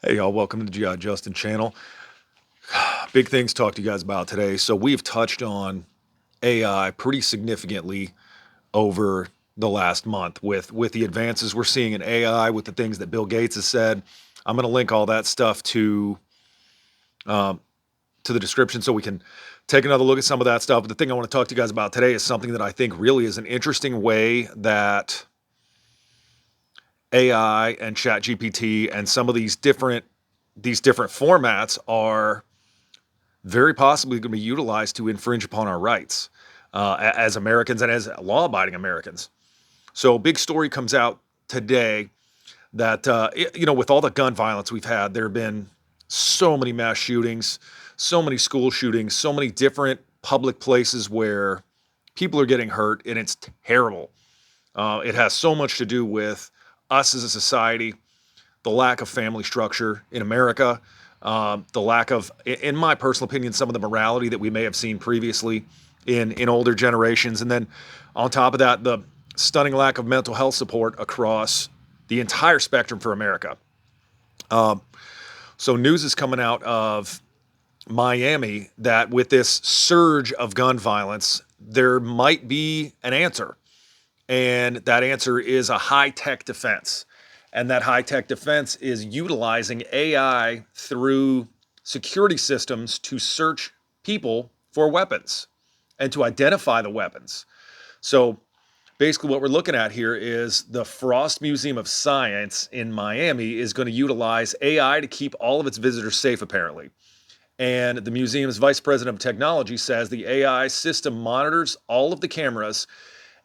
Hey y'all, welcome to the GI Justin channel. Big things to talk to you guys about today. So we've touched on AI pretty significantly over the last month with the advances we're seeing in AI, with the things that Bill Gates has said. I'm going to link all that stuff um, to the description so we can take another look at some of that stuff. But the thing I want to talk to you guys about today is something that I think really is an interesting way that AI and ChatGPT and some of these different formats are very possibly going to be utilized to infringe upon our rights as Americans and as law-abiding Americans. So, a big story comes out today that with all the gun violence we've had, there have been so many mass shootings, so many school shootings, so many different public places where people are getting hurt, and it's terrible. It has so much to do with us as a society, the lack of family structure in America, the lack of, in my personal opinion, some of the morality that we may have seen previously in older generations, and then on top of that, the stunning lack of mental health support across the entire spectrum for America. Um, so news is coming out of Miami that with this surge of gun violence, there might be an answer, and that answer is a high-tech defense. And that high-tech defense is utilizing AI through security systems to search people for weapons and to identify the weapons. So basically what we're looking at here is the Frost Museum of Science in Miami is going to utilize AI to keep all of its visitors safe, apparently. And the museum's vice president of technology says the AI system monitors all of the cameras,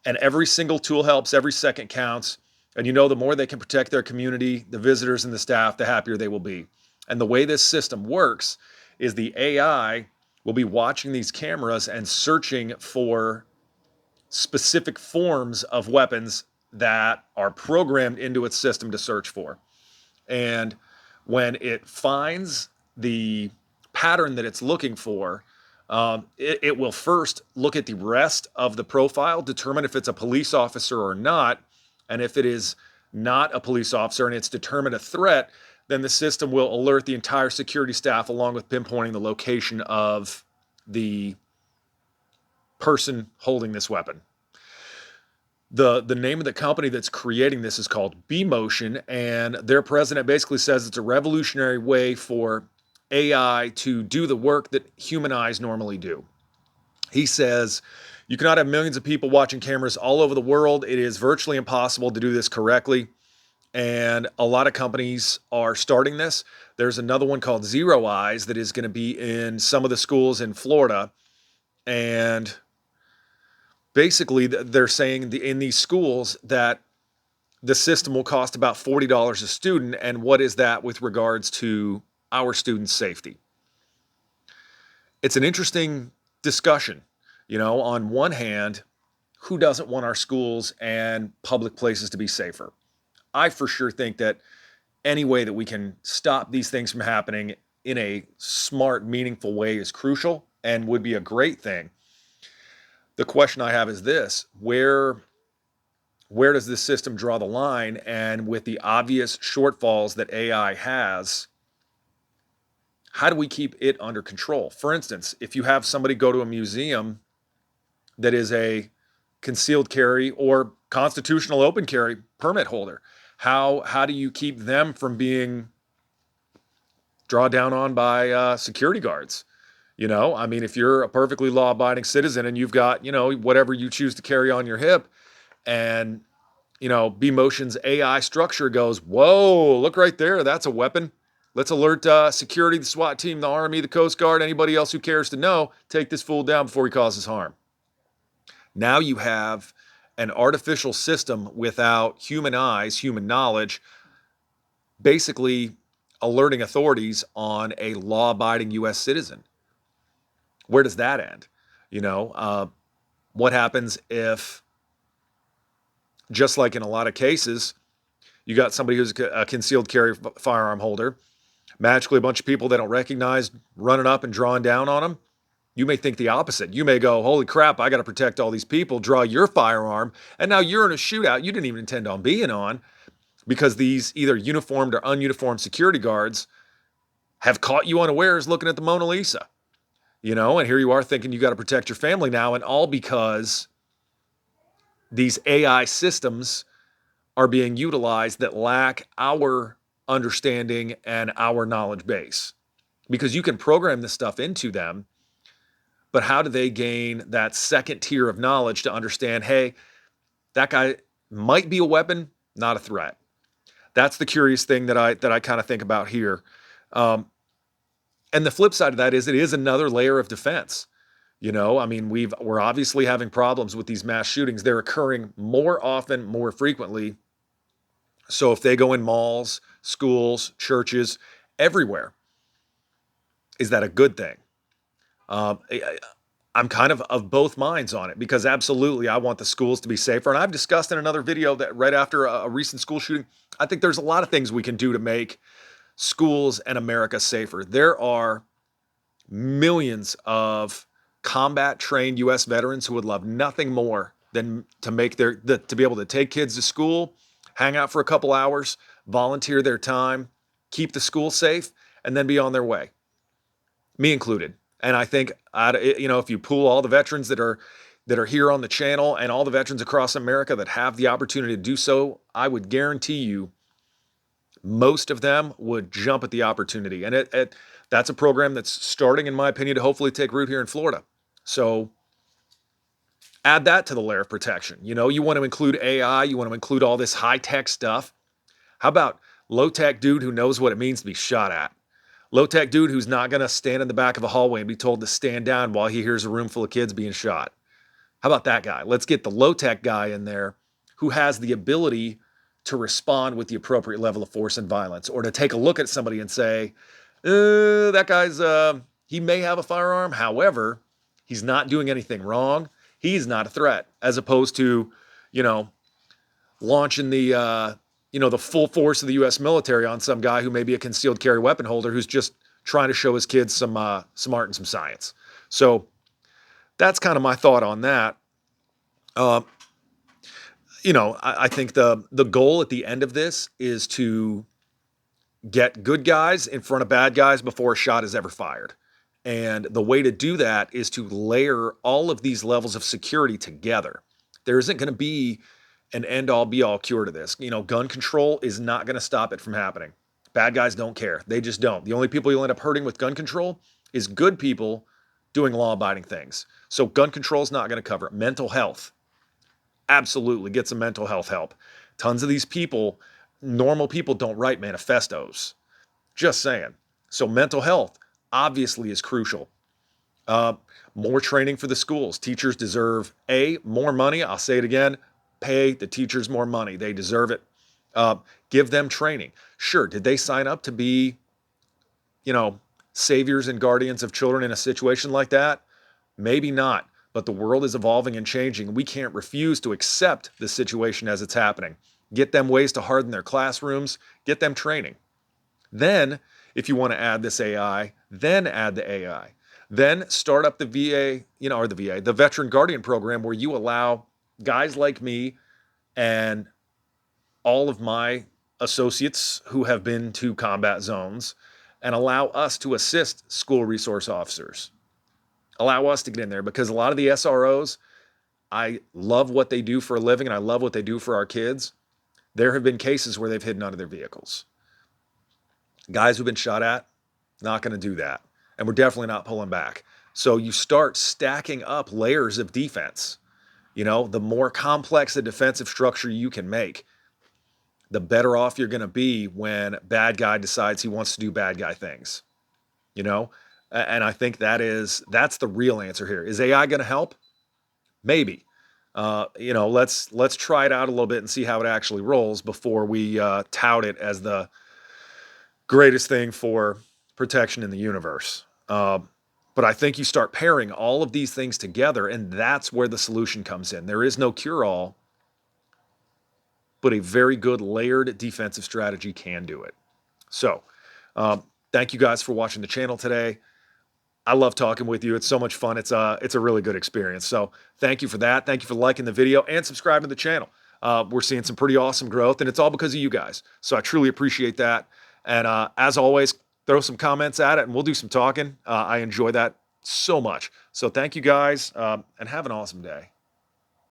and every single tool helps, every second counts. And the more they can protect their community, the visitors and the staff, the happier they will be. And the way this system works is the AI will be watching these cameras and searching for specific forms of weapons that are programmed into its system to search for. And when it finds the pattern that it's looking for, it will first look at the rest of the profile, determine if it's a police officer or not. And if it is not a police officer and it's determined a threat, then the system will alert the entire security staff along with pinpointing the location of the person holding this weapon. The name of the company that's creating this is called B-Motion, and their president basically says it's a revolutionary way for AI to do the work that human eyes normally do. He says you cannot have millions of people watching cameras all over the world. It is virtually impossible to do this correctly. And a lot of companies are starting this. There's another one called Zero Eyes that is going to be in some of the schools in Florida. And basically, they're saying in these schools that the system will cost about $40 a student. And what is that with regards to our students' safety? It's an interesting discussion. On one hand, who doesn't want our schools and public places to be safer? I for sure think that any way that we can stop these things from happening in a smart, meaningful way is crucial and would be a great thing. The question I have is this: where does this system draw the line? And with the obvious shortfalls that AI has, how do we keep it under control? For instance, if you have somebody go to a museum that is a concealed carry or constitutional open carry permit holder, how do you keep them from being drawn down on by security guards? I mean, if you're a perfectly law-abiding citizen and you've got, whatever you choose to carry on your hip, and B-Motion's AI structure goes, whoa, look right there, that's a weapon. Let's alert security, the SWAT team, the Army, the Coast Guard, anybody else who cares to know. Take this fool down before he causes harm. Now you have an artificial system without human eyes, human knowledge, basically alerting authorities on a law-abiding U.S. citizen. Where does that end? What happens if, just like in a lot of cases, you got somebody who's a concealed carry firearm holder, magically a bunch of people they don't recognize running up and drawing down on them? You may think the opposite. You may go, holy crap, I got to protect all these people, draw your firearm, and now you're in a shootout you didn't even intend on being on. because these either uniformed or ununiformed security guards have caught you unawares looking at the Mona Lisa, and here you are thinking you got to protect your family now, and all because these AI systems are being utilized that lack our understanding and our knowledge base. Because you can program this stuff into them, but how do they gain that second tier of knowledge to understand, hey, that guy might be a weapon, not a threat? That's the curious thing that I kind of think about here. Um, and the flip side of that is it is another layer of defense. I mean, we're obviously having problems with these mass shootings. They're occurring more often, more frequently. So if they go in malls, schools, churches, everywhere, is that a good thing? I'm kind of both minds on it, because absolutely I want the schools to be safer. And I've discussed in another video that right after a recent school shooting, I think there's a lot of things we can do to make schools and America safer. There are millions of combat trained US veterans who would love nothing more than to to be able to take kids to school, hang out for a couple hours, volunteer their time, keep the school safe, and then be on their way, me included. And I think, if you pool all the veterans that are here on the channel and all the veterans across America that have the opportunity to do so, I would guarantee you most of them would jump at the opportunity. And that's a program that's starting, in my opinion, to hopefully take root here in Florida. So add that to the layer of protection. You want to include AI, you want to include all this high-tech stuff. How about low-tech dude who knows what it means to be shot at? Low-tech dude who's not going to stand in the back of a hallway and be told to stand down while he hears a room full of kids being shot. How about that guy? Let's get the low-tech guy in there who has the ability to respond with the appropriate level of force and violence, or to take a look at somebody and say, that guy's, he may have a firearm. However, he's not doing anything wrong. He's not a threat, as opposed to, launching the full force of the U.S. military on some guy who may be a concealed carry weapon holder who's just trying to show his kids some art and some science. So that's kind of my thought on that. I think the goal at the end of this is to get good guys in front of bad guys before a shot is ever fired. And the way to do that is to layer all of these levels of security together. There isn't going to be an end-all be-all cure to this. Gun control is not going to stop it from happening. Bad guys don't care. They just don't. The only people you'll end up hurting with gun control is good people doing law-abiding things. So gun control is not going to cover it. Mental health. Absolutely, get some mental health help. Tons of these people, normal people, don't write manifestos. Just saying. So mental health obviously is crucial. More training for the schools. Teachers deserve more money. I'll say it again. Pay the teachers more money. They deserve it. Give them training. Sure, did they sign up to be, saviors and guardians of children in a situation like that? Maybe not. But the world is evolving and changing. We can't refuse to accept the situation as it's happening. Get them ways to harden their classrooms. Get them training. Then, if you want to add this AI, then add the AI. Then start up the VA, the Veteran Guardian Program, where you allow guys like me and all of my associates who have been to combat zones, and allow us to assist school resource officers. Allow us to get in there, because a lot of the SROs, I love what they do for a living and I love what they do for our kids. There have been cases where they've hidden under their vehicles. Guys who've been shot at, not going to do that. And we're definitely not pulling back. So you start stacking up layers of defense. The more complex a defensive structure you can make, the better off you're going to be when bad guy decides he wants to do bad guy things. And I think that's the real answer here. Is AI going to help? Maybe. Let's try it out a little bit and see how it actually rolls before we tout it as the greatest thing for protection in the universe. But I think you start pairing all of these things together, and that's where the solution comes in. There is no cure-all, but a very good layered defensive strategy can do it. So, thank you guys for watching the channel today. I love talking with you. It's so much fun. It's a really good experience. So thank you for that. Thank you for liking the video and subscribing to the channel. we're seeing some pretty awesome growth, and it's all because of you guys. So I truly appreciate that. And as always, throw some comments at it, and we'll do some talking. I enjoy that so much. So thank you guys, and have an awesome day.